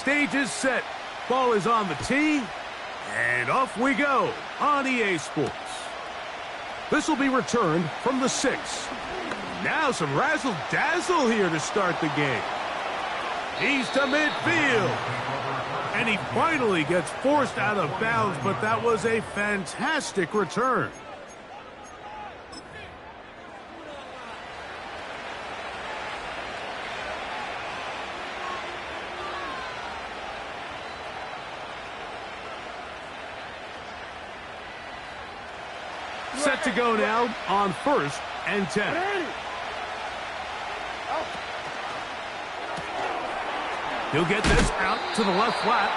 Stage is set. Ball is on the tee. And off we go on EA Sports. This will be returned from the 6. Now some razzle-dazzle here to start the game. He's to midfield. And he finally gets forced out of bounds, but that was a fantastic return. Set to go now on 1st and 10. He'll get this out to the left flat.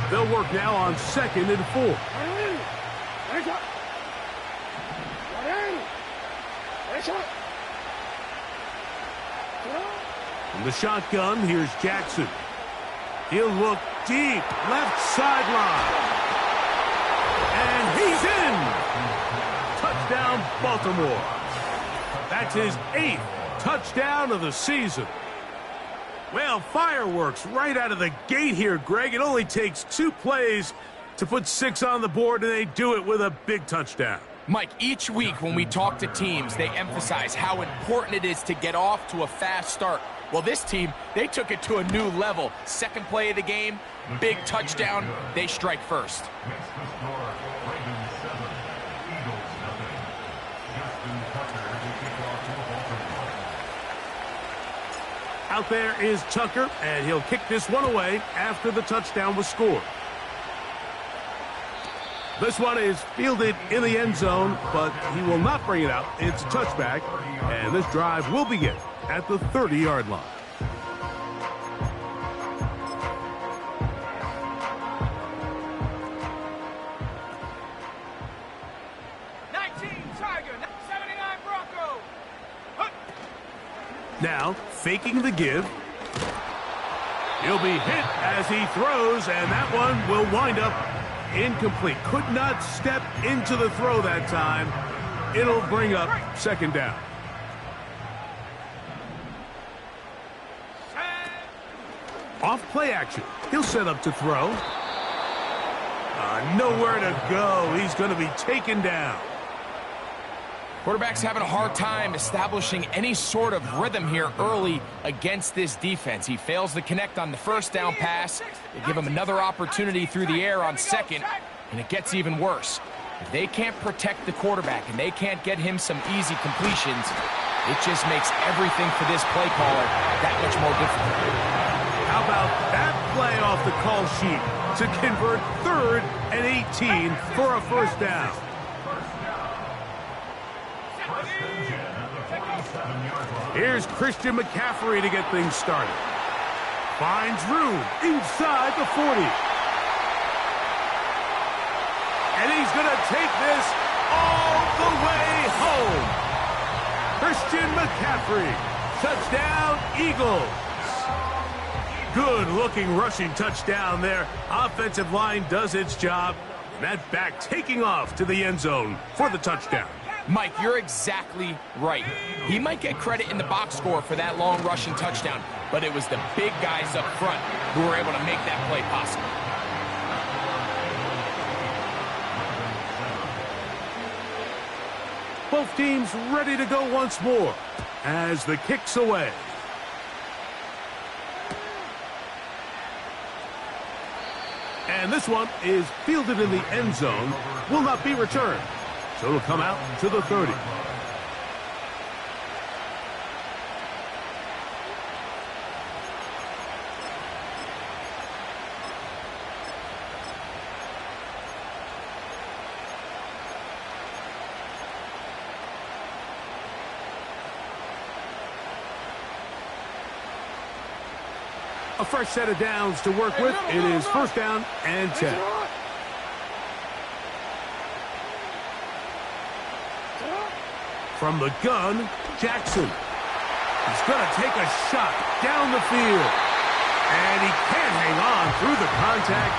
They'll work now on 2nd and 4. From the shotgun, here's Jackson. He'll look deep, left sideline. And he's in! Touchdown, Baltimore. That's his 8th touchdown of the season. Well, fireworks right out of the gate here, Greg. It only takes 2 plays to put 6 on the board, and they do it with a big touchdown. Mike, each week when we talk to teams, they emphasize how important it is to get off to a fast start. Well, this team, they took it to a new level. 2nd play of the game, big touchdown, they strike first. Out there is Tucker, and he'll kick this one away after the touchdown was scored. This one is fielded in the end zone, but he will not bring it out. It's a touchback, and this drive will begin at the 30-yard line. Now, faking the give. He'll be hit as he throws, and that one will wind up incomplete. Could not step into the throw that time. It'll bring up 2nd down. Off play action. He'll set up to throw. Nowhere to go. He's going to be taken down. Quarterback's having a hard time establishing any sort of rhythm here early against this defense. He fails to connect on the 1st down pass. They give him another opportunity through the air on 2nd, and it gets even worse. If they can't protect the quarterback and they can't get him some easy completions, it just makes everything for this play caller that much more difficult. How about that play off the call sheet to convert 3rd and 18 for a 1st down? Here's Christian McCaffrey to get things started. Finds room inside the 40. And he's going to take this all the way home. Christian McCaffrey. Touchdown, Eagles. Good-looking rushing touchdown there. Offensive line does its job. That back taking off to the end zone for the touchdown. Mike, you're exactly right. He might get credit in the box score for that long rushing touchdown, but it was the big guys up front who were able to make that play possible. Both teams ready to go once more as the kick's away. And this one is fielded in the end zone, will not be returned. So it'll come out to the 30. A fresh set of downs to work with. It is 1st down and 10. From the gun, Jackson. He's going to take a shot down the field. And he can't hang on through the contact.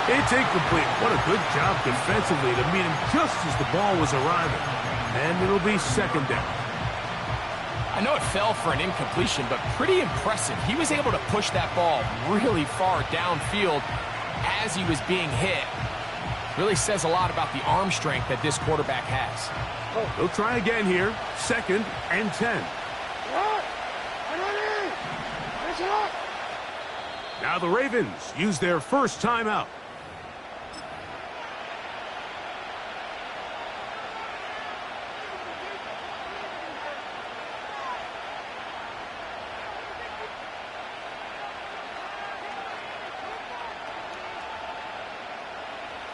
It's incomplete. What a good job defensively to meet him just as the ball was arriving. And it'll be second down. I know it fell for an incompletion, but pretty impressive. He was able to push that ball really far downfield as he was being hit. Really says a lot about the arm strength that this quarterback has. They'll try again here. 2nd and 10. Now the Ravens use their first timeout.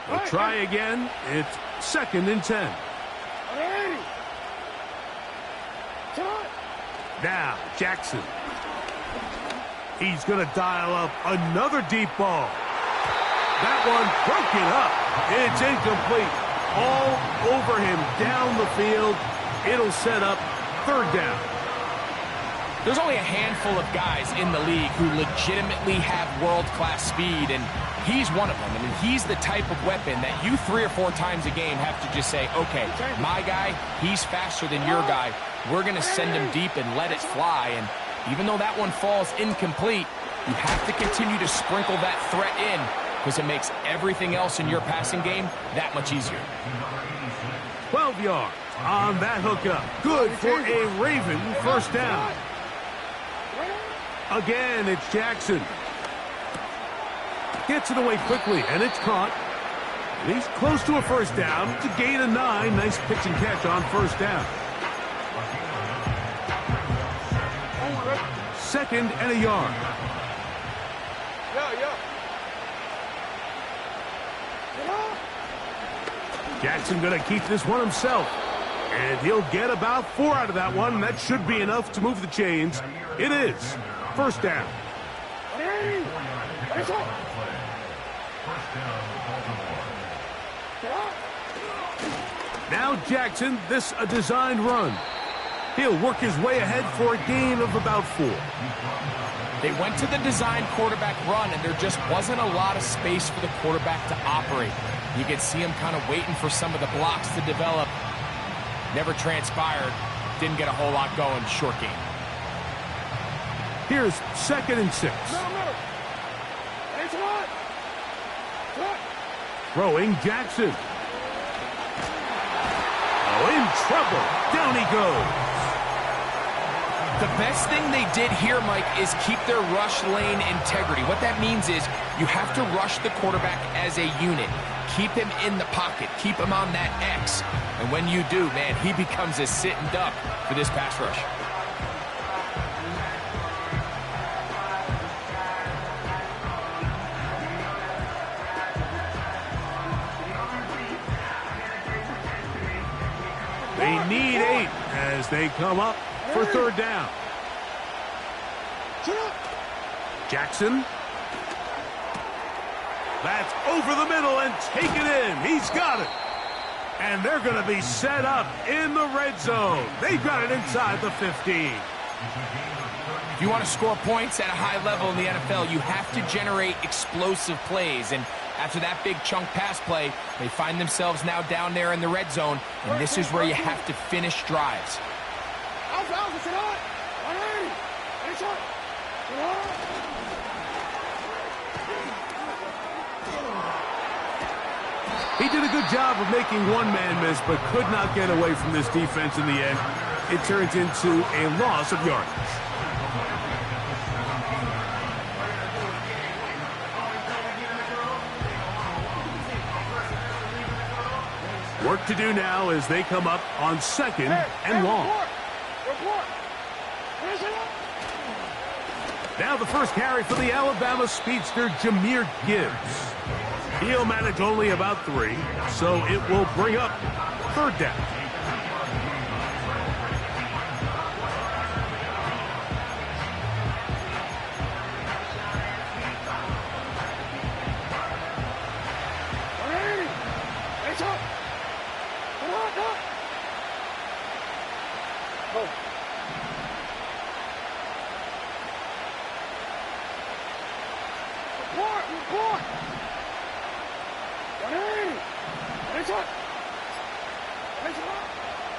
They'll try again. It's 2nd and 10. Now, Jackson. He's going to dial up another deep ball. That one broken up. It's incomplete. All over him down the field. It'll set up 3rd down. There's only a handful of guys in the league who legitimately have world-class speed, and he's one of them. I mean, he's the type of weapon that you 3 or 4 times a game have to just say, okay, my guy, he's faster than your guy. We're going to send him deep and let it fly. And even though that one falls incomplete, you have to continue to sprinkle that threat in because it makes everything else in your passing game that much easier. 12 yards on that hookup. Good for a Raven first down. Again, it's Jackson. Gets it away quickly, and it's caught. And he's close to a first down. It's a gain of 9. Nice pitch and catch on first down. 2nd and a yard. Jackson going to keep this one himself. And he'll get about 4 out of that one. That should be enough to move the chains. It is. First down. Now Jackson, this a designed run. He'll work his way ahead for a gain of about 4. They went to the design quarterback run, and there just wasn't a lot of space for the quarterback to operate. You could see him kind of waiting for some of the blocks to develop. Never transpired. Didn't get a whole lot going. Short game. Here's 2nd and 6. Throwing Jackson. Oh, in trouble. Down he goes. The best thing they did here, Mike, is keep their rush lane integrity. What that means is you have to rush the quarterback as a unit. Keep him in the pocket. Keep him on that X. And when you do, man, he becomes a sitting duck for this pass rush. They need 8 as they come up for 3rd down. Jackson. That's over the middle and taken in. He's got it. And they're going to be set up in the red zone. They've got it inside the 15. If you want to score points at a high level in the NFL, you have to generate explosive plays. And after that big chunk pass play, they find themselves now down there in the red zone. And this is where you have to finish drives. He did a good job of making one man miss, but could not get away from this defense in the end. It turns into a loss of yardage. Work to do now as they come up on 2nd and long. Now the first carry for the Alabama speedster, Jahmyr Gibbs. He'll manage only about 3, so it will bring up 3rd down.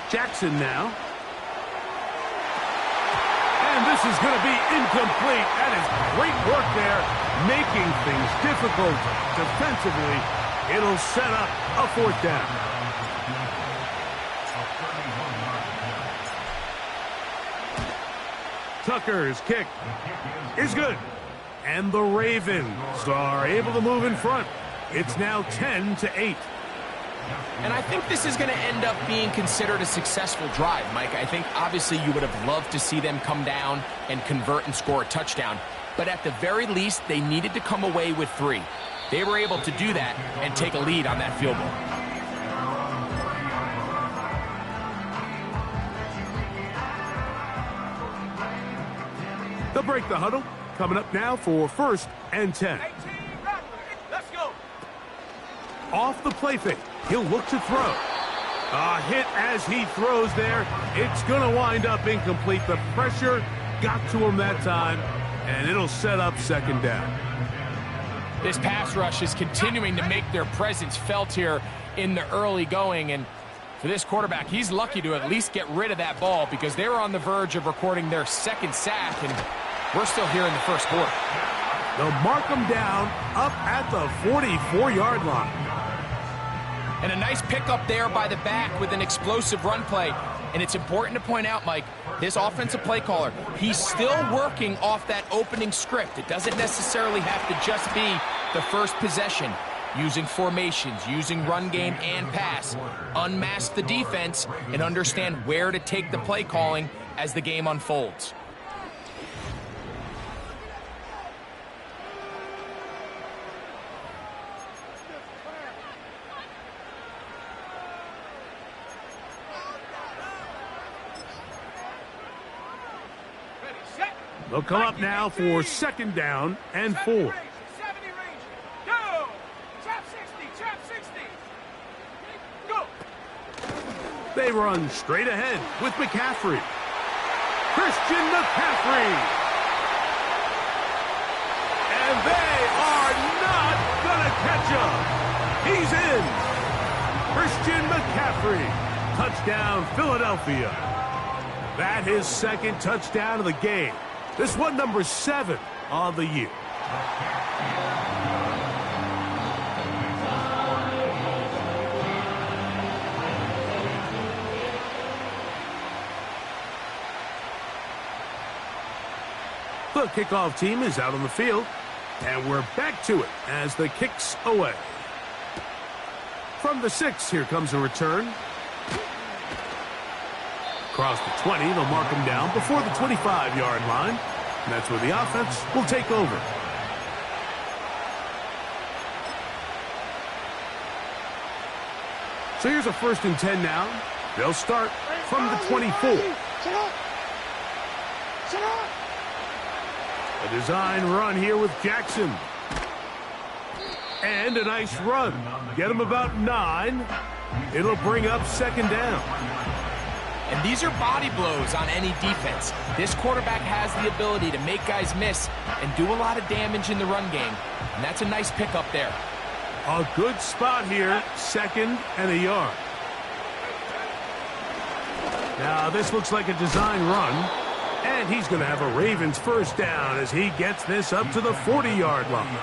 Jackson now. And this is going to be incomplete. That is great work there, making things difficult defensively. It'll set up a 4th down. Tucker's kick is good. And the Ravens are able to move in front. It's now 10-8. And I think this is going to end up being considered a successful drive, Mike. I think obviously you would have loved to see them come down and convert and score a touchdown. But at the very least, they needed to come away with 3. They were able to do that and take a lead on that field goal. They'll break the huddle. Coming up now for 1st and 10. Let's go. Off the play fake. He'll look to throw. A hit as he throws there. It's going to wind up incomplete. The pressure got to him that time, and it'll set up 2nd down. This pass rush is continuing to make their presence felt here in the early going, and for this quarterback, he's lucky to at least get rid of that ball because they were on the verge of recording their 2nd sack, and we're still here in the 1st quarter. They'll mark him down up at the 44-yard line. And a nice pickup there by the back with an explosive run play. And it's important to point out, Mike, this offensive play caller, he's still working off that opening script. It doesn't necessarily have to just be the first possession. Using formations, using run game and pass. Unmask the defense and understand where to take the play calling as the game unfolds. They'll come up now for 2nd down and 4. 70 range. Go. Trap 60. Go. They run straight ahead with McCaffrey. Christian McCaffrey. And they are not going to catch him. He's in. Christian McCaffrey. Touchdown, Philadelphia. That his 2nd touchdown of the game. This one number 7 on the year. The kickoff team is out on the field, and we're back to it as the kick's away. From the 6, here comes a return. Across the 20, they'll mark him down before the 25-yard line. And that's where the offense will take over. So here's a 1st and 10 now. They'll start from the 24. A design run here with Jackson. And a nice run. Get him about 9. It'll bring up 2nd down. And these are body blows on any defense. This quarterback has the ability to make guys miss and do a lot of damage in the run game. And that's a nice pickup there. A good spot here, 2nd and a yard. Now this looks like a design run. And he's going to have a Ravens 1st down as he gets this up to the 40-yard line.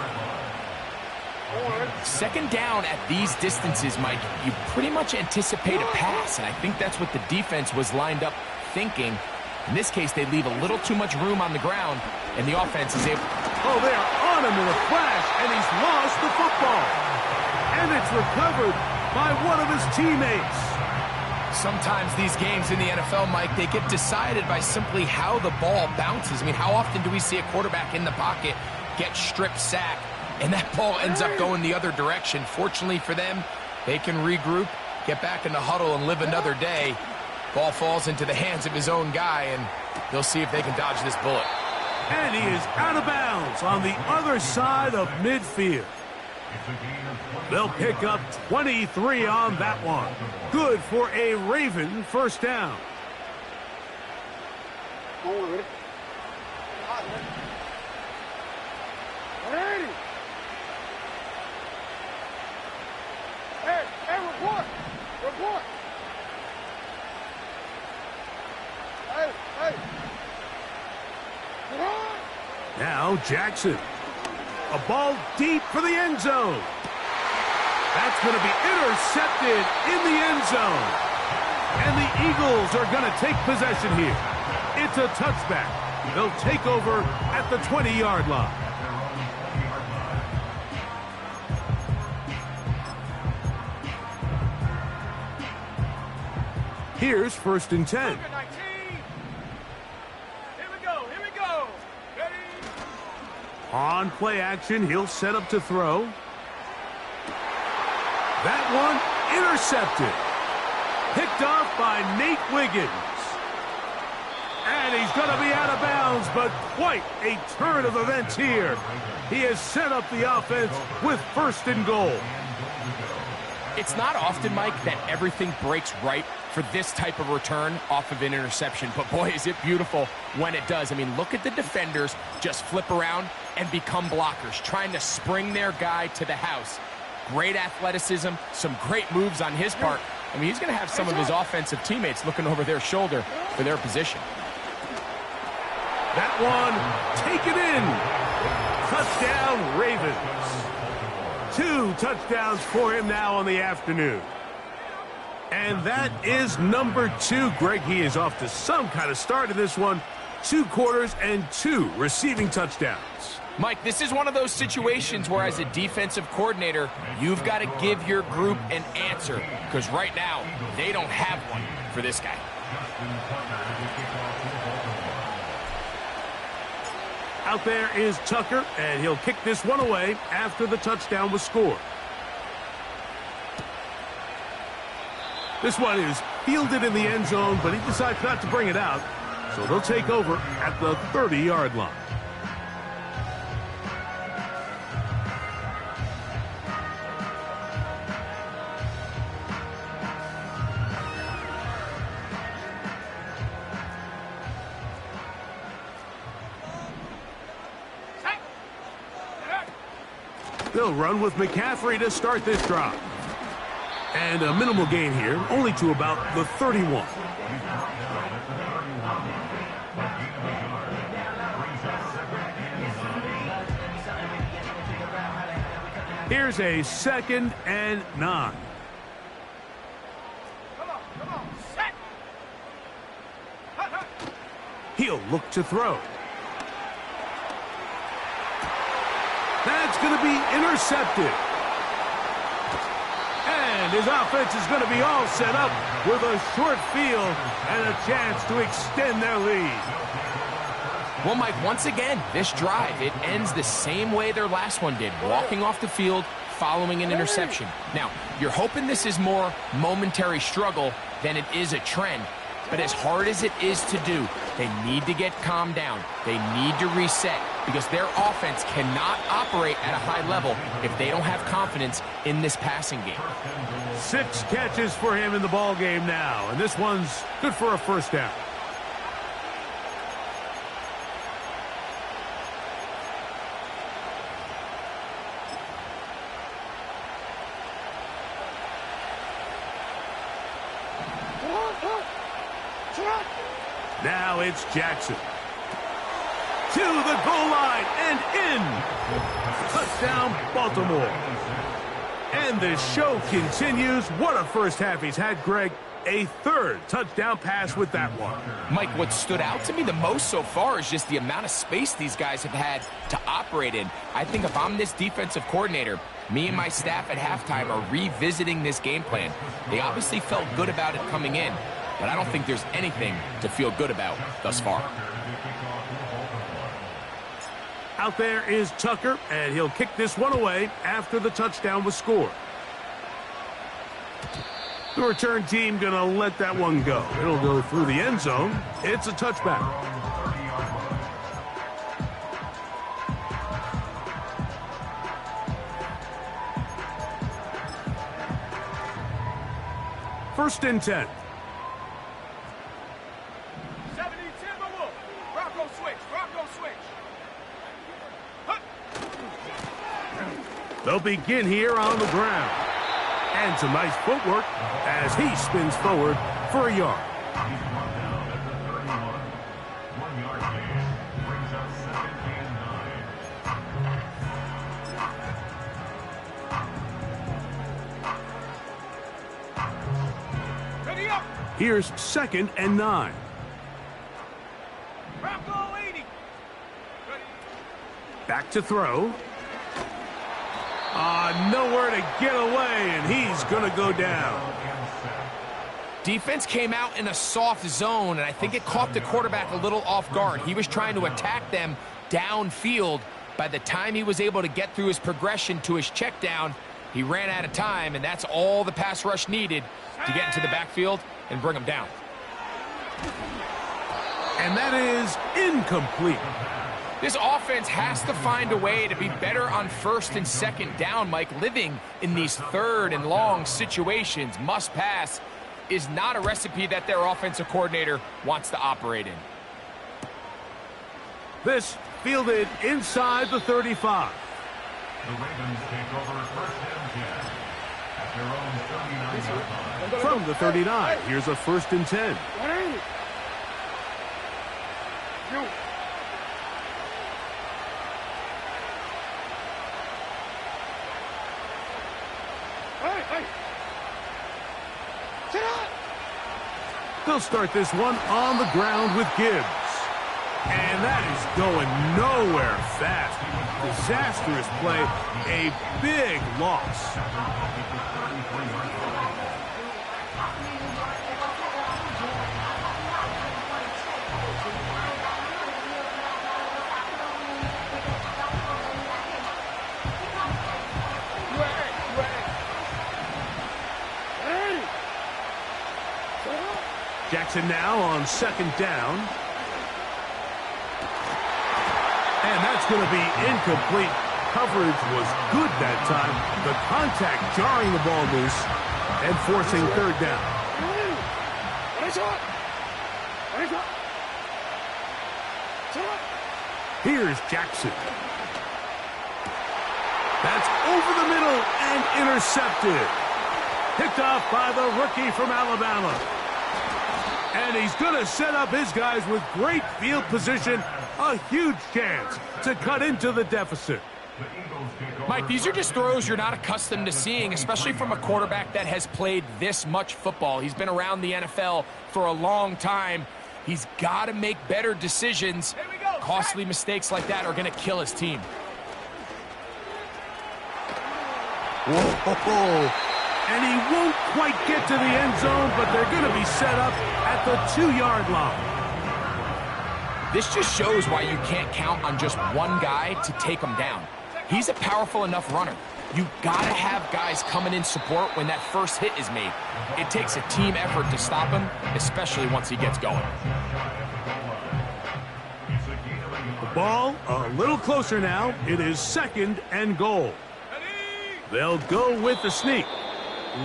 2nd down at these distances, Mike, you pretty much anticipate a pass, and I think that's what the defense was lined up thinking. In this case, they leave a little too much room on the ground, and the offense is able... Oh, they're on him in a flash, and he's lost the football. And it's recovered by one of his teammates. Sometimes these games in the NFL, Mike, they get decided by simply how the ball bounces. I mean, how often do we see a quarterback in the pocket get strip sacked, and that ball ends up going the other direction? Fortunately for them, they can regroup, get back in the huddle, and live another day. Ball falls into the hands of his own guy, and they'll see if they can dodge this bullet. And he is out of bounds on the other side of midfield. They'll pick up 23 on that one. Good for a Raven 1st down. Hey, report! Now Jackson. A ball deep for the end zone. That's going to be intercepted in the end zone. And the Eagles are going to take possession here. It's a touchback. They'll take over at the 20-yard line. Here's 1st and 10. Here we go. Ready? On play action, he'll set up to throw. That one intercepted. Picked off by Nate Wiggins. And he's going to be out of bounds, but quite a turn of events here. He has set up the offense with 1st and goal. It's not often, Mike, that everything breaks right for this type of return off of an interception. But boy, is it beautiful when it does. I mean, look at the defenders just flip around and become blockers, trying to spring their guy to the house. Great athleticism, some great moves on his part. I mean, he's going to have some of his offensive teammates looking over their shoulder for their position. That one taken in. Touchdown, Ravens. 2 touchdowns for him now on the afternoon. And that is number 2. Greg, he is off to some kind of start in this one. 2 quarters and 2 receiving touchdowns. Mike, this is one of those situations where as a defensive coordinator, you've got to give your group an answer. Because right now, they don't have one for this guy. Out there is Tucker, and he'll kick this one away after the touchdown was scored. This one is fielded in the end zone, but he decides not to bring it out. So they'll take over at the 30-yard line. They'll run with McCaffrey to start this drive. And a minimal gain here, only to about the 31. Here's a 2nd and 9. Come on, set. He'll look to throw. That's going to be intercepted. And his offense is going to be all set up with a short field and a chance to extend their lead. Well, Mike, once again, this drive, it ends the same way their last one did, walking off the field, following an interception. Now, you're hoping this is more momentary struggle than it is a trend. But as hard as it is to do, they need to get calmed down. They need to reset because their offense cannot operate at a high level if they don't have confidence in this passing game. 6 catches for him in the ball game now, and this one's good for a 1st down. Now it's Jackson. To the goal line and in. Touchdown, Baltimore. And the show continues. What a first half he's had, Greg. A 3rd touchdown pass with that one. Mike, what stood out to me the most so far is just the amount of space these guys have had to operate in. I think if I'm this defensive coordinator, me and my staff at halftime are revisiting this game plan. They obviously felt good about it coming in, but I don't think there's anything to feel good about thus far. Out there is Tucker, and he'll kick this one away after the touchdown was scored. The return team going to let that one go. It'll go through the end zone. It's a touchback. First and 10. 70 Timberwolf. Rocco switch. They'll begin here on the ground. And some nice footwork as he spins forward for a yard. Here's 2nd and 9. Bronco 80. Back to throw. Nowhere to get away, and he's going to go down. Defense came out in a soft zone, and I think it caught the quarterback a little off guard. He was trying to attack them downfield. By the time he was able to get through his progression to his check down, he ran out of time, and that's all the pass rush needed to get into the backfield and bring him down. And that is incomplete. This offense has to find a way to be better on 1st and 2nd down, Mike. Living in these 3rd and long situations, must pass, is not a recipe that their offensive coordinator wants to operate in. This fielded inside the 35. The Ravens take over 1st and 10 at their own 39-yard line. From the 39, here's a 1st and 10. They'll start this one on the ground with Gibbs. And that is going nowhere fast. Disastrous play. A big loss. Jackson now on 2nd down. And that's going to be incomplete. Coverage was good that time. The contact jarring the ball loose and forcing 3rd down. Here's Jackson. That's over the middle and intercepted. Picked off by the rookie from Alabama. And he's going to set up his guys with great field position. A huge chance to cut into the deficit. Mike, these are just throws you're not accustomed to seeing, especially from a quarterback that has played this much football. He's been around the NFL for a long time. He's got to make better decisions. Costly mistakes like that are going to kill his team. Whoa. And he won't quite get to the end zone, but they're going to be set up at the 2-yard line. This just shows why you can't count on just one guy to take him down. He's a powerful enough runner. You've got to have guys coming in support when that first hit is made. It takes a team effort to stop him, especially once he gets going. The ball a little closer now. It is 2nd and goal. They'll go with the sneak.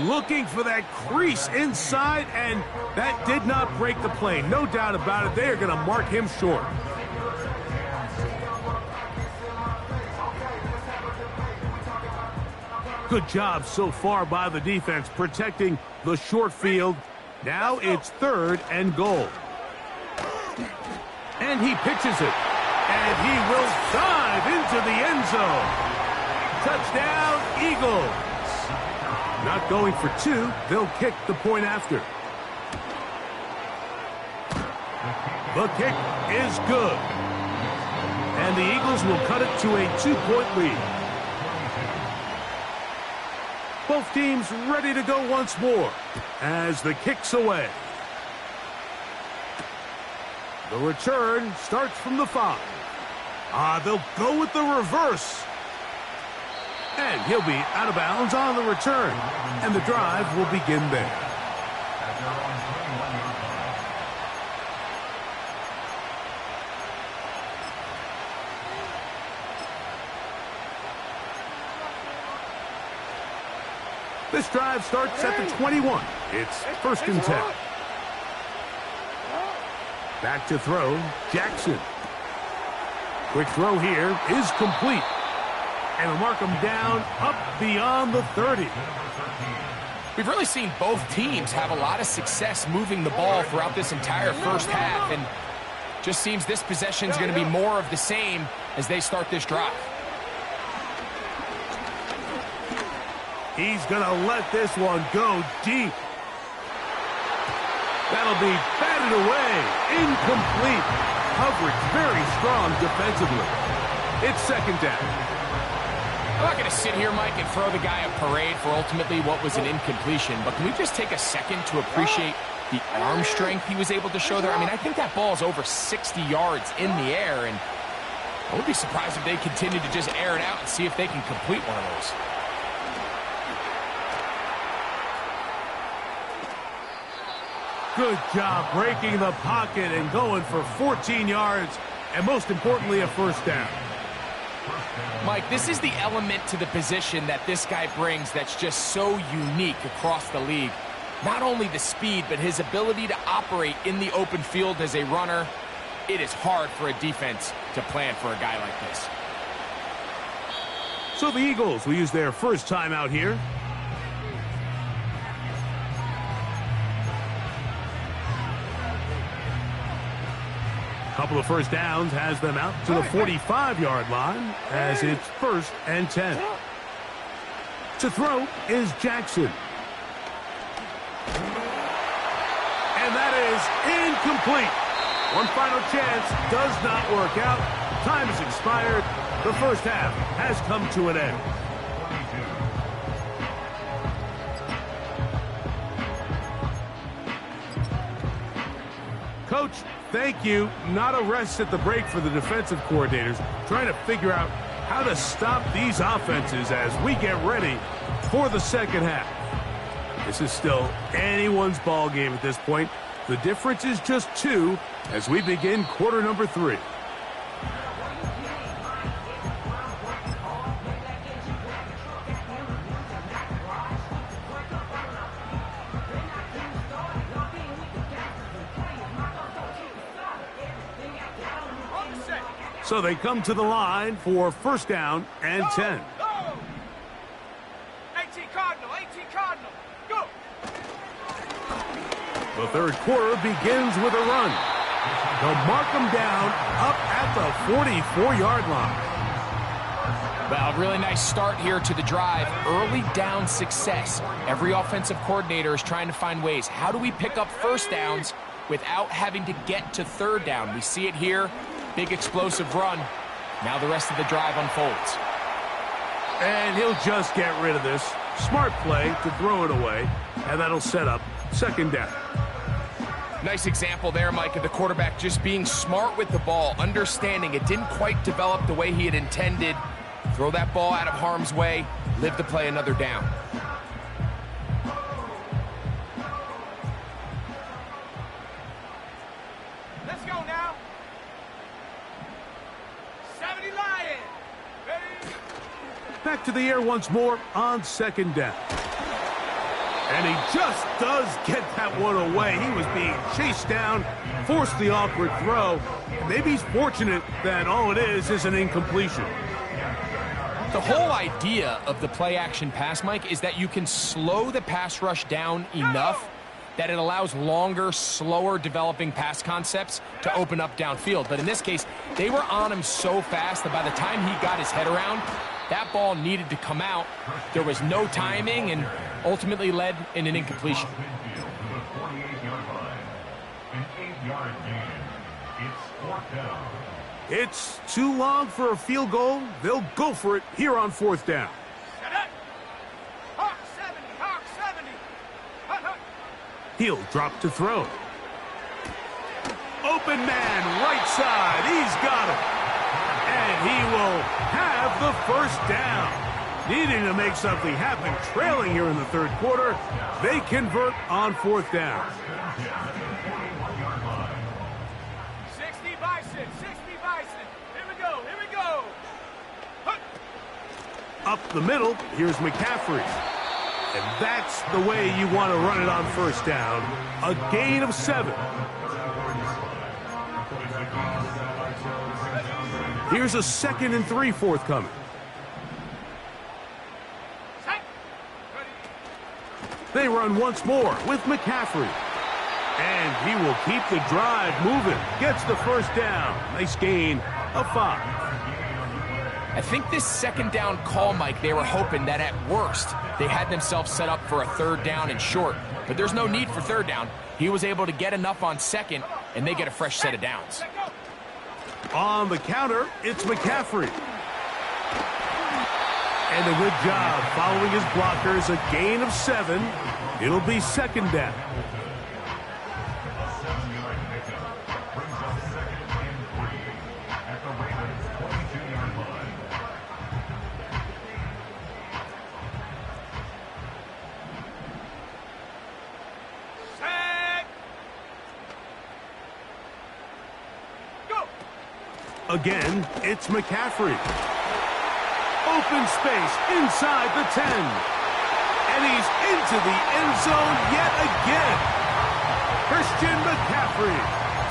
Looking for that crease inside, and that did not break the play. No doubt about it. They are going to mark him short. Good job so far by the defense protecting the short field. Now it's 3rd and goal. And he pitches it. And he will dive into the end zone. Touchdown, Eagles. Not going for 2. They'll kick the point after. The kick is good. And the Eagles will cut it to a 2-point lead. Both teams ready to go once more as the kick's away. The return starts from the 5. They'll go with the reverse. And he'll be out of bounds on the return. And the drive will begin there. This drive starts at the 21. It's 1st and 10. Back to throw, Jackson. Quick throw here is complete. And will mark him down up beyond the 30. We've really seen both teams have a lot of success moving the ball throughout this entire first half, and just seems this possession is going to be more of the same as they start this drive. He's going to let this one go deep. That'll be batted away. Incomplete. Coverage very strong defensively. It's second down. I'm not going to sit here, Mike, and throw the guy a parade for ultimately what was an incompletion, but can we just take a second to appreciate the arm strength he was able to show there? I mean, I think that ball is over 60 yards in the air, and I would be surprised if they continue to just air it out and see if they can complete one of those. Good job breaking the pocket and going for 14 yards, and most importantly, a first down. Mike, this is the element to the position that this guy brings that's just so unique across the league. Not only the speed, but his ability to operate in the open field as a runner. It is hard for a defense to plan for a guy like this. So the Eagles will use their first time out here. Couple of first downs has them out to the 45-yard line as it's 1st and 10. To throw is Jackson. And that is incomplete. One final chance does not work out. Time has expired. The first half has come to an end. Coach, thank you. Not a rest at the break for the defensive coordinators, trying to figure out how to stop these offenses as we get ready for the second half. This is still anyone's ball game at this point. The difference is just 2 as we begin quarter number 3. So they come to the line for first down and 10. Go! 18 Cardinal, 18 Cardinal. Go! The third quarter begins with a run. They'll mark them down up at the 44-yard line. Well, really nice start here to the drive. Early down success. Every offensive coordinator is trying to find ways. How do we pick up first downs without having to get to third down? We see it here. Big explosive run. Now the rest of the drive unfolds. And he'll just get rid of this. Smart play to throw it away. And that'll set up second down. Nice example there, Mike, of the quarterback just being smart with the ball, understanding it didn't quite develop the way he had intended. Throw that ball out of harm's way, live to play another down. Let's go now. 70 Lion. Ready? Back to the air once more on second down. And he just does get that one away. He was being chased down, forced the awkward throw. Maybe he's fortunate that all it is an incompletion. The whole idea of the play-action pass, Mike, is that you can slow the pass rush down enough that it allows longer, slower developing pass concepts to open up downfield. But in this case, they were on him so fast that by the time he got his head around, that ball needed to come out. There was no timing and ultimately led in an incompletion. It's too long for a field goal. They'll go for it here on fourth down. Set it. Hawk 70, Hawk 70. Hut, hut. He'll drop to throw. Open man, right side. He's got him. And he will have the first down. Needing to make something happen, trailing here in the third quarter. They convert on fourth down. 60 Bison, 60 Bison. Here we go, here we go. Hut. Up the middle, here's McCaffrey. And that's the way you want to run it on first down. A gain of 7. Here's a 2nd and 3 forthcoming. Set. Ready. They run once more with McCaffrey. And he will keep the drive moving. Gets the first down. Nice gain of 5. I think this second down call, Mike, they were hoping that at worst they had themselves set up for a third down and short. But there's no need for third down. He was able to get enough on second, and they get a fresh set of downs. On the counter, it's McCaffrey. And a good job following his blockers, a gain of 7. It'll be second down. A 7-yard pickup brings up second and 3 at the Ravens' 22-yard line. Set. Go. Again, it's McCaffrey. Open space inside the 10. And he's into the end zone yet again. Christian McCaffrey.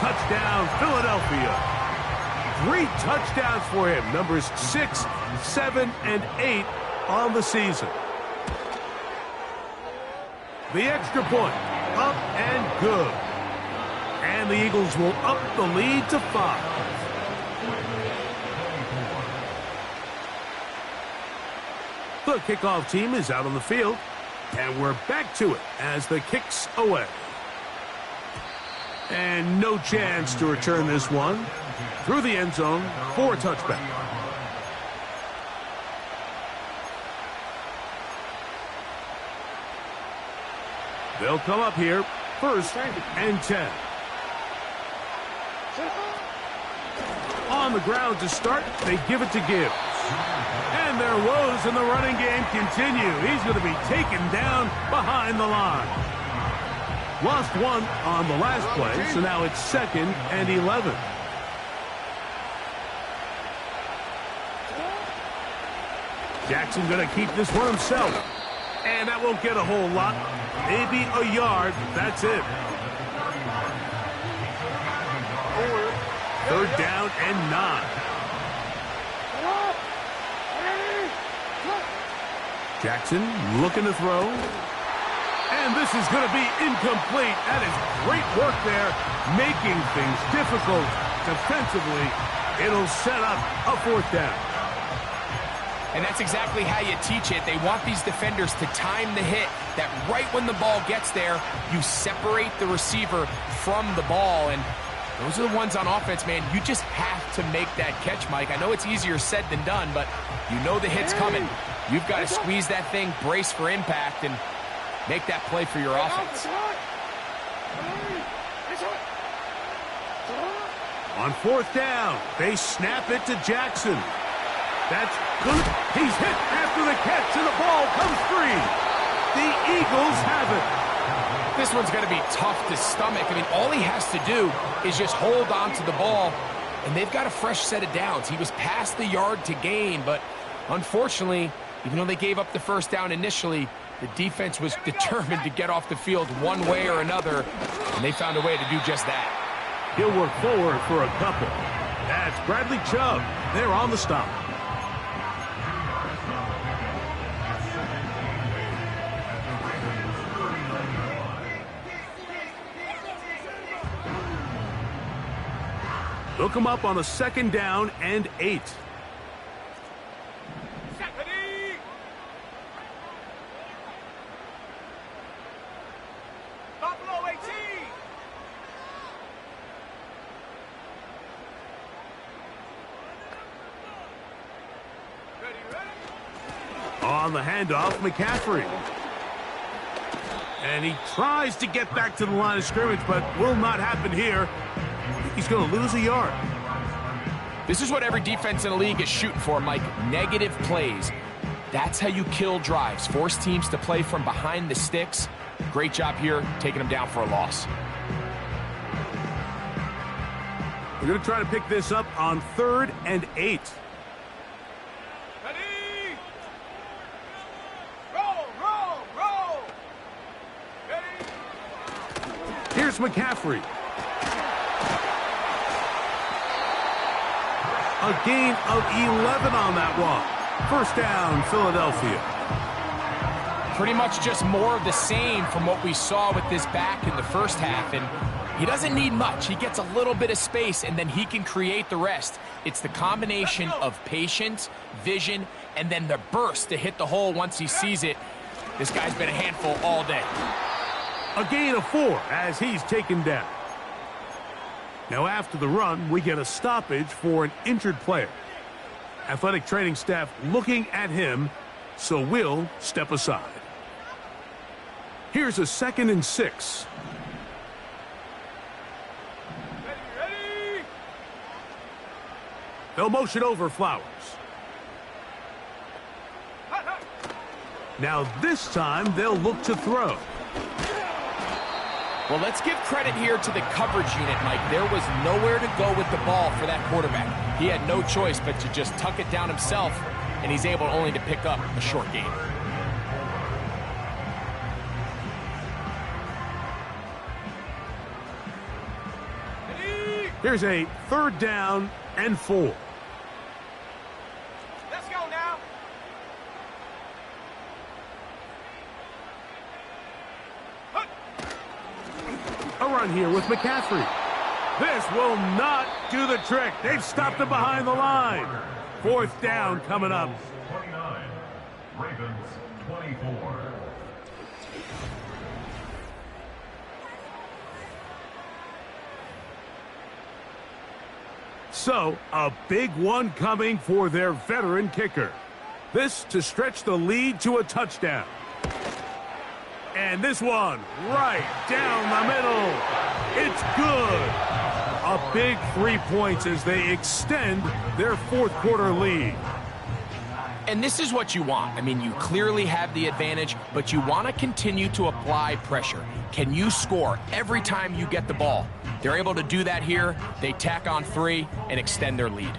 Touchdown, Philadelphia. 3 touchdowns for him. Numbers 6, 7, and 8 on the season. The extra point. Up and good. And the Eagles will up the lead to 5. The kickoff team is out on the field, and we're back to it as the kick's away. And no chance to return this one through the end zone for a touchback. They'll come up here, 1st and 10. On the ground to start, they give it to Gibbs. And their woes in the running game continue. He's going to be taken down behind the line. Lost 1 on the last play, so now it's 2nd and 11. Jackson going to keep this one himself. And that won't get a whole lot. Maybe a yard. That's it. 3rd down and 9. Jackson looking to throw. And this is going to be incomplete. That is great work there, making things difficult defensively. It'll set up a 4th down. And that's exactly how you teach it. They want these defenders to time the hit, that right when the ball gets there, you separate the receiver from the ball. And those are the ones on offense, man. You just have to make that catch, Mike. I know it's easier said than done, but you know the hit's coming. You've got to squeeze that thing, brace for impact, and make that play for your offense. On 4th down, they snap it to Jackson. That's good. He's hit after the catch, and the ball comes free. The Eagles have it. This one's going to be tough to stomach. I mean, all he has to do is just hold on to the ball, and they've got a fresh set of downs. He was past the yard to gain, but unfortunately, even though they gave up the 1st down initially, the defense was determined to get off the field one way or another, and they found a way to do just that. He'll work forward for a couple. That's Bradley Chubb. They're on the stop. They'll come up on a 2nd down and 8. Buffalo 18. On the handoff, McCaffrey. And he tries to get back to the line of scrimmage, but will not happen here. He's going to lose a yard. This is what every defense in the league is shooting for, Mike. Negative plays. That's how you kill drives. Force teams to play from behind the sticks. Great job here, taking them down for a loss. We're going to try to pick this up on 3rd and 8. Ready? Roll. Ready? Here's McCaffrey. A gain of 11 on that one. 1st down, Philadelphia. Pretty much just more of the same from what we saw with this back in the 1st half. And He doesn't need much. He gets a little bit of space, and then he can create the rest. It's the combination of patience, vision, and then the burst to hit the hole once he sees it. This guy's been a handful all day. A gain of 4 as he's taken down. Now after the run, we get a stoppage for an injured player. Athletic training staff looking at him, so we'll step aside. Here's a 2nd and 6. Ready! They'll motion over Flowers. Now this time they'll look to throw. Well, let's give credit here to the coverage unit, Mike. There was nowhere to go with the ball for that quarterback. He had no choice but to just tuck it down himself, and he's able only to pick up a short gain. Here's a 3rd down and 4. Let's go now. A run here with McCaffrey. This will not do the trick. They've stopped him behind the line. 4th down coming up. 29. Ravens 24. So, a big one coming for their veteran kicker. This to stretch the lead to a touchdown. And this one right down the middle. It's good. A big 3 points as they extend their 4th quarter lead. And this is what you want. I mean, you clearly have the advantage, but you want to continue to apply pressure. Can you score every time you get the ball? They're able to do that here. They tack on 3 and extend their lead.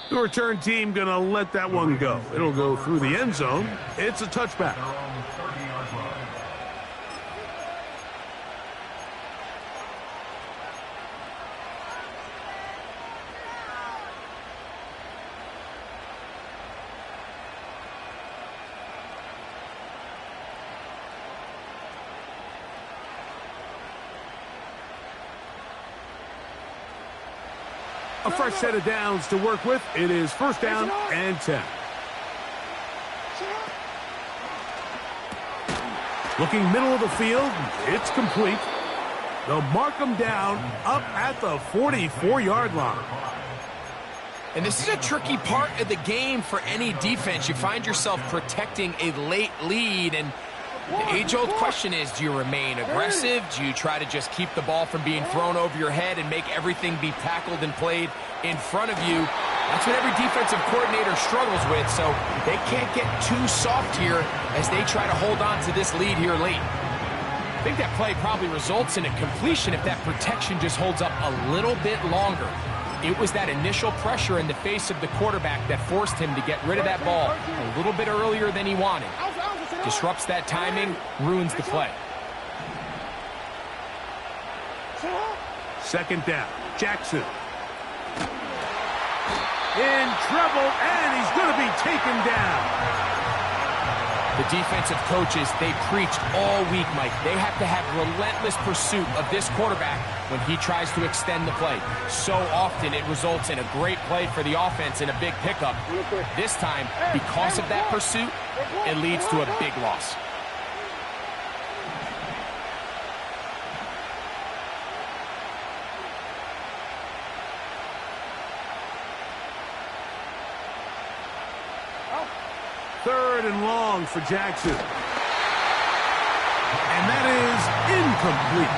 The return team going to let that one go. It'll go through the end zone. It's a touchback. Their own 30-yard line. A fresh set of downs to work with. It is 1st down and 10. Looking middle of the field. It's complete. They'll mark them down up at the 44-yard line. And this is a tricky part of the game for any defense. You find yourself protecting a late lead, and the age-old question is, do you remain aggressive? Do you try to just keep the ball from being thrown over your head and make everything be tackled and played in front of you? That's what every defensive coordinator struggles with, so they can't get too soft here as they try to hold on to this lead here late. I think that play probably results in a completion if that protection just holds up a little bit longer. It was that initial pressure in the face of the quarterback that forced him to get rid of that ball a little bit earlier than he wanted. Disrupts that timing, ruins the play. 2nd down. Jackson. In trouble, and he's going to be taken down. The defensive coaches, they preached all week, Mike. They have to have relentless pursuit of this quarterback when he tries to extend the play. So often it results in a great play for the offense and a big pickup. This time, because of that pursuit, it leads to a big loss. Third and long for Jackson. And that is incomplete.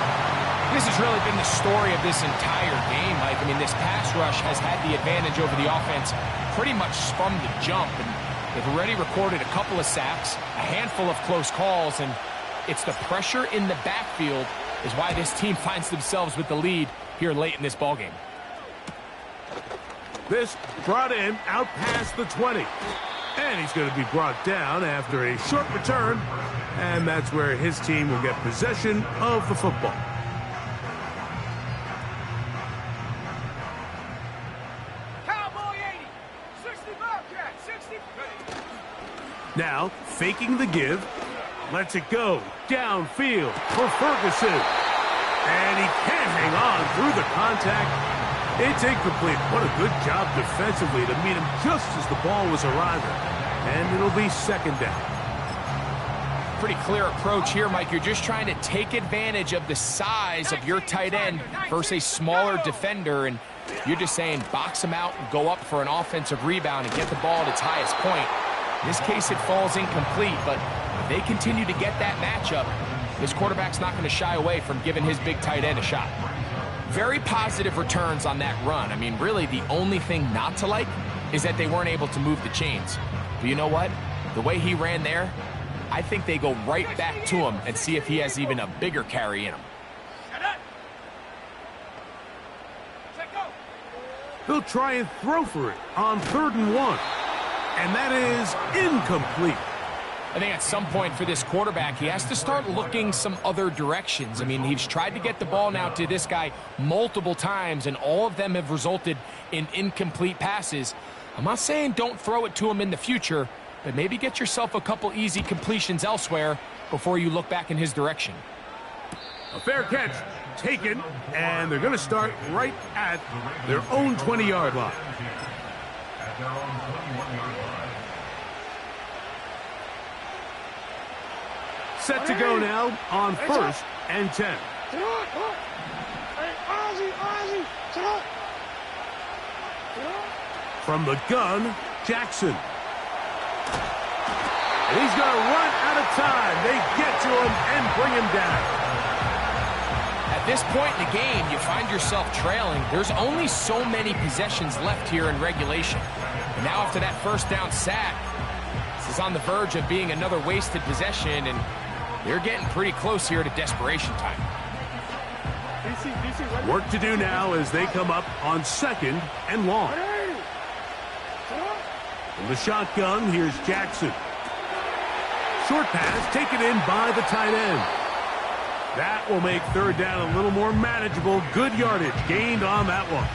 This has really been the story of this entire game, Mike. I mean, this pass rush has had the advantage over the offense pretty much from the jump. And they've already recorded a couple of sacks, a handful of close calls, and it's the pressure in the backfield is why this team finds themselves with the lead here late in this ballgame. This brought in out past the 20. And he's going to be brought down after a short return. And that's where his team will get possession of the football. Cowboy 80. 60 Bobcat. 60. Now, faking the give. Lets it go downfield for Ferguson. And he can't hang on through the contact. It's incomplete. What a good job defensively to meet him just as the ball was arriving. And it'll be second down. Pretty clear approach here, Mike. You're just trying to take advantage of the size of your tight end versus a smaller defender, and you're just saying box him out and go up for an offensive rebound and get the ball at its highest point. In this case, it falls incomplete, but if they continue to get that matchup, this quarterback's not going to shy away from giving his big tight end a shot. Very positive returns on that run. I mean, really, the only thing not to like is that they weren't able to move the chains. But you know what? The way he ran there, I think they go right back to him and see if he has even a bigger carry in him. They'll try and throw for it on 3rd and 1. And that is incomplete. I think at some point for this quarterback, he has to start looking some other directions. I mean, he's tried to get the ball now to this guy multiple times, and all of them have resulted in incomplete passes. I'm not saying don't throw it to him in the future, but maybe get yourself a couple easy completions elsewhere before you look back in his direction. A fair catch taken, and they're going to start right at their own 20-yard line. At their own 21-yard line. Set to go now on 1st and 10. From the gun, Jackson. And he's going to run out of time. They get to him and bring him down. At this point in the game, you find yourself trailing. There's only so many possessions left here in regulation. And now after that first down sack, this is on the verge of being another wasted possession, and they're getting pretty close here to desperation time. Work to do now as they come up on 2nd and long. From the shotgun, here's Jackson. Short pass taken in by the tight end. That will make 3rd down a little more manageable. Good yardage gained on that one.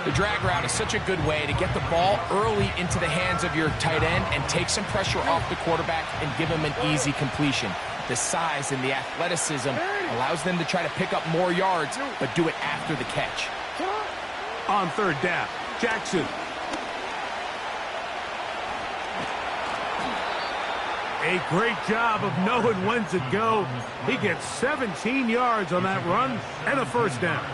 The drag route is such a good way to get the ball early into the hands of your tight end and take some pressure off the quarterback and give him an easy completion. The size and the athleticism allows them to try to pick up more yards, but do it after the catch. On 3rd down, Jackson. A great job of knowing when to go. He gets 17 yards on that run and a 1st down.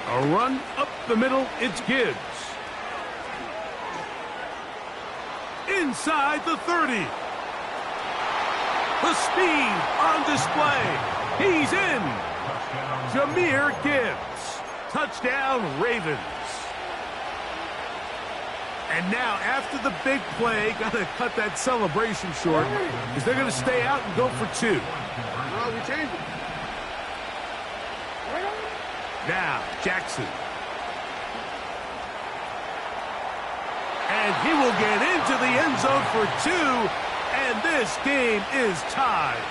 A run up the middle, it's Gibbs. Inside the 30. The speed on display. He's in. Jahmyr Gibbs. Touchdown, Ravens. And now, after the big play, got to cut that celebration short because they're going to stay out and go for 2. Now, Jackson. And he will get into the end zone for 2, and this game is tied.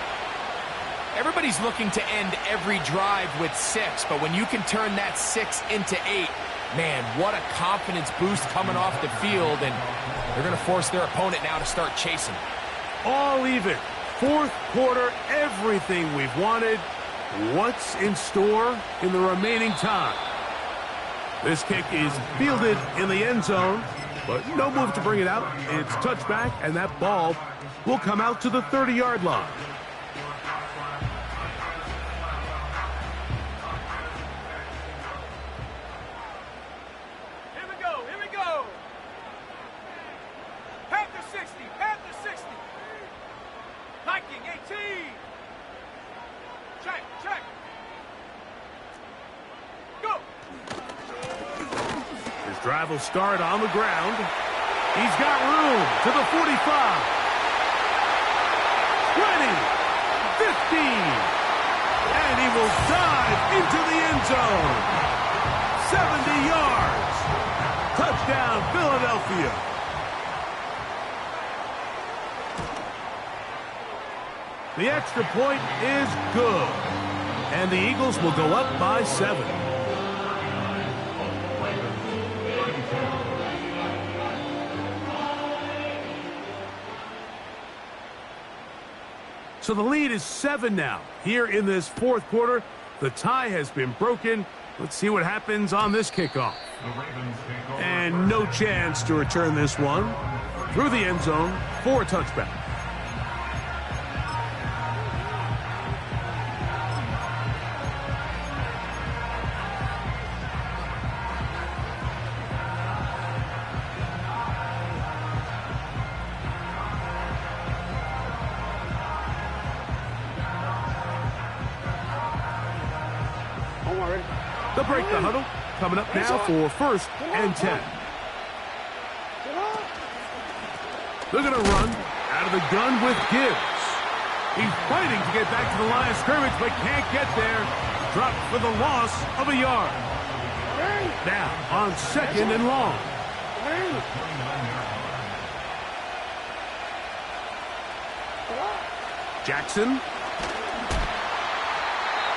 Everybody's looking to end every drive with 6, but when you can turn that 6 into 8, man, what a confidence boost coming off the field, and they're going to force their opponent now to start chasing. All even. 4th quarter, everything we've wanted. What's in store in the remaining time? This kick is fielded in the end zone, but no move to bring it out. It's touchback, and that ball will come out to the 30-yard line. Here we go. Panther 60. Viking 18. Check. Go. His drive will start on the ground. He's got room to the 45. 20. 15. And he will dive into the end zone. 70 yards. Touchdown, Philadelphia. The extra point is good. And the Eagles will go up by 7. So the lead is 7 now. Here in this fourth quarter, the tie has been broken. Let's see what happens on this kickoff. And no chance to return this one. Through the end zone for a touchback. They'll break the huddle. Coming up now for 1st and 10. They're going to run out of the gun with Gibbs. He's fighting to get back to the line of scrimmage, but can't get there. Dropped for the loss of a yard. Now on 2nd and long. Jackson.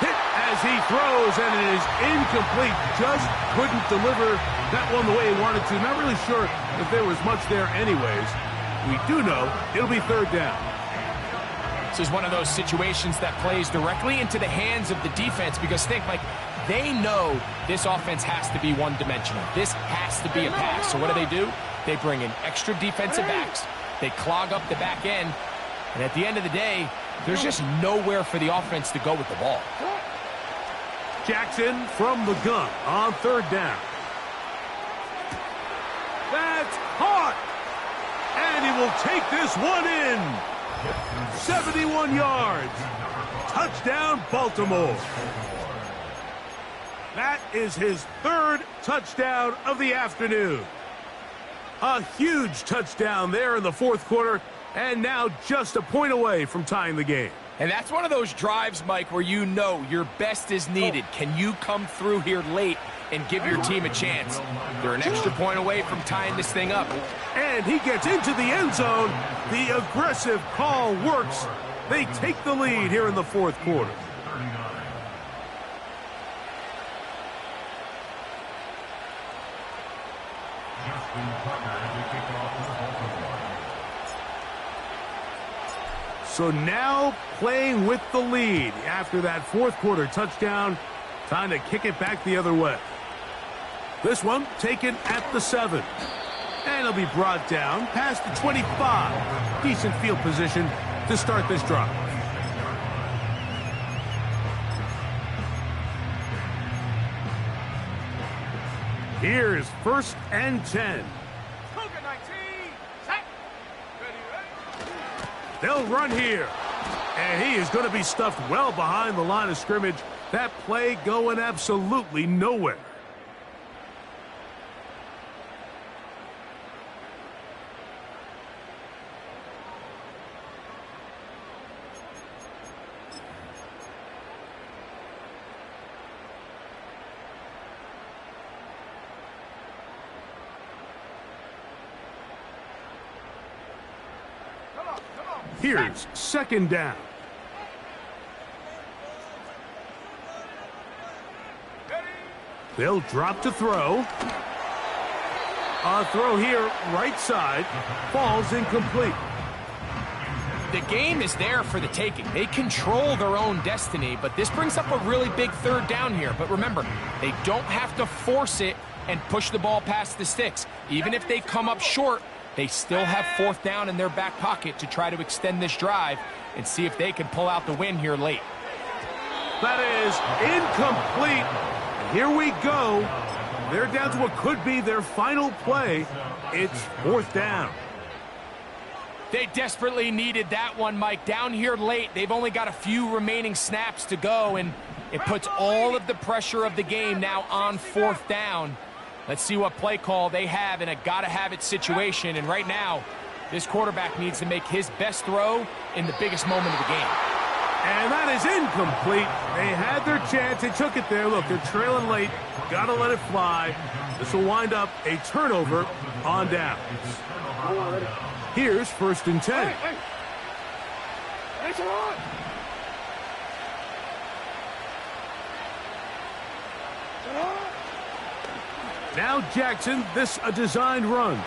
Hit as he throws, and it is incomplete. Just couldn't deliver that one the way he wanted to. Not really sure if there was much there anyways. We do know it'll be 3rd down. This is one of those situations that plays directly into the hands of the defense because think, like, they know this offense has to be one-dimensional. This has to be a pass. So what do? They bring in extra defensive backs. They clog up the back end. And at the end of the day, there's just nowhere for the offense to go with the ball. Jackson from the gun on 3rd down. That's caught. And he will take this one in. 71 yards. Touchdown, Baltimore. That is his 3rd touchdown of the afternoon. A huge touchdown there in the 4th quarter, and now just a point away from tying the game. And that's one of those drives, Mike, where you know your best is needed. Can you come through here late and give your team a chance? They're an extra point away from tying this thing up. And he gets into the end zone. The aggressive call works. They take the lead here in the 4th quarter. So now playing with the lead after that 4th quarter touchdown. Time to kick it back the other way. This one taken at the 7. And it'll be brought down past the 25. Decent field position to start this drive. Here's 1st and 10. They'll run here. And he is going to be stuffed well behind the line of scrimmage. That play going absolutely nowhere. Here's 2nd down. They'll drop to throw. A throw here, right side, falls incomplete. The game is there for the taking. They control their own destiny, but this brings up a really big 3rd down here. But remember, they don't have to force it and push the ball past the sticks. Even if they come up short, they still have 4th down in their back pocket to try to extend this drive and see if they can pull out the win here late. That is incomplete. And here we go. They're down to what could be their final play. It's 4th down. They desperately needed that one, Mike. Down here late, they've only got a few remaining snaps to go, and it puts all of the pressure of the game now on 4th down. Let's see what play call they have in a gotta-have-it situation. And right now, this quarterback needs to make his best throw in the biggest moment of the game. And that is incomplete. They had their chance. They took it there. Look, they're trailing late. Gotta let it fly. This will wind up a turnover on downs. Here's 1st and 10. Now Jackson, this a designed run.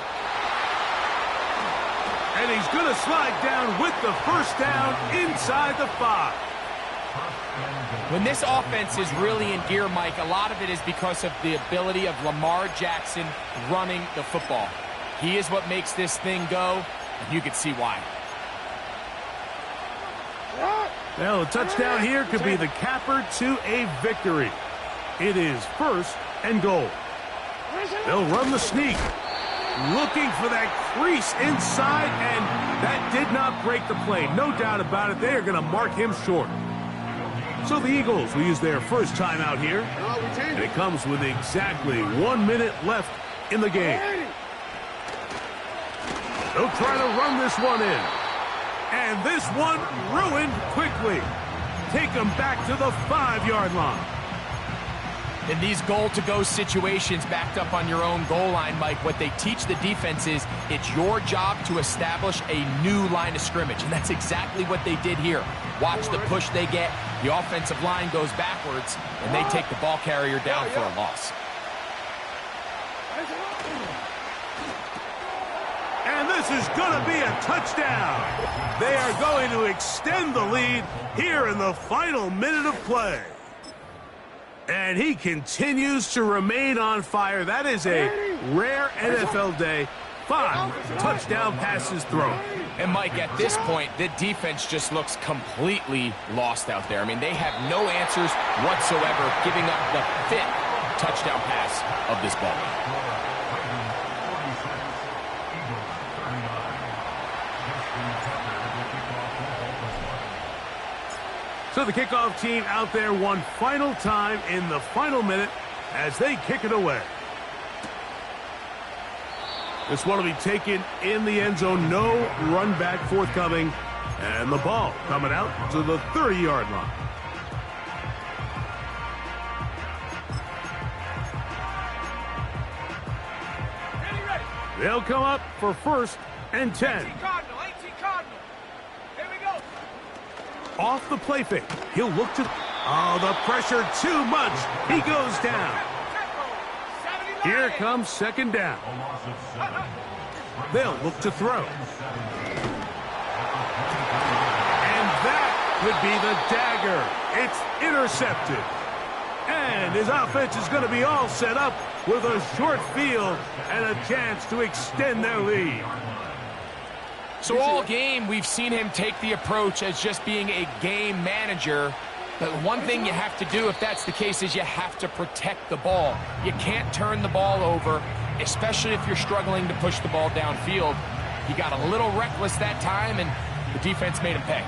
And he's going to slide down with the first down inside the 5. When this offense is really in gear, Mike, a lot of it is because of the ability of Lamar Jackson running the football. He is what makes this thing go, and you can see why. Well, a touchdown here could be the capper to a victory. It is 1st and goal. They'll run the sneak. Looking for that crease inside, and that did not break the play. No doubt about it, they are going to mark him short. So the Eagles will use their first timeout here, and it comes with exactly 1 minute left in the game. They'll try to run this one in. And this one ruined quickly. Take them back to the 5-yard line. In these goal-to-go situations backed up on your own goal line, Mike, what they teach the defense is it's your job to establish a new line of scrimmage, and that's exactly what they did here. Watch the push they get. The offensive line goes backwards, and they take the ball carrier down for a loss. And this is going to be a touchdown. They are going to extend the lead here in the final minute of play. And he continues to remain on fire. That is a rare NFL day. 5 touchdown passes thrown. And, Mike, at this point, the defense just looks completely lost out there. I mean, they have no answers whatsoever, giving up the 5th touchdown pass of this ball game. So the kickoff team out there one final time in the final minute as they kick it away. This one will be taken in the end zone. No run back forthcoming. And the ball coming out to the 30-yard line. They'll come up for 1st and 10. 18 Cardinal. Here we go. Off the play fake. He'll look to... Oh, the pressure too much. He goes down. Here comes 2nd down. They'll look to throw. And that could be the dagger. It's intercepted. And his offense is going to be all set up with a short field and a chance to extend their lead. So all game, we've seen him take the approach as just being a game manager. But one thing you have to do, if that's the case, is you have to protect the ball. You can't turn the ball over, especially if you're struggling to push the ball downfield. He got a little reckless that time, and the defense made him pay.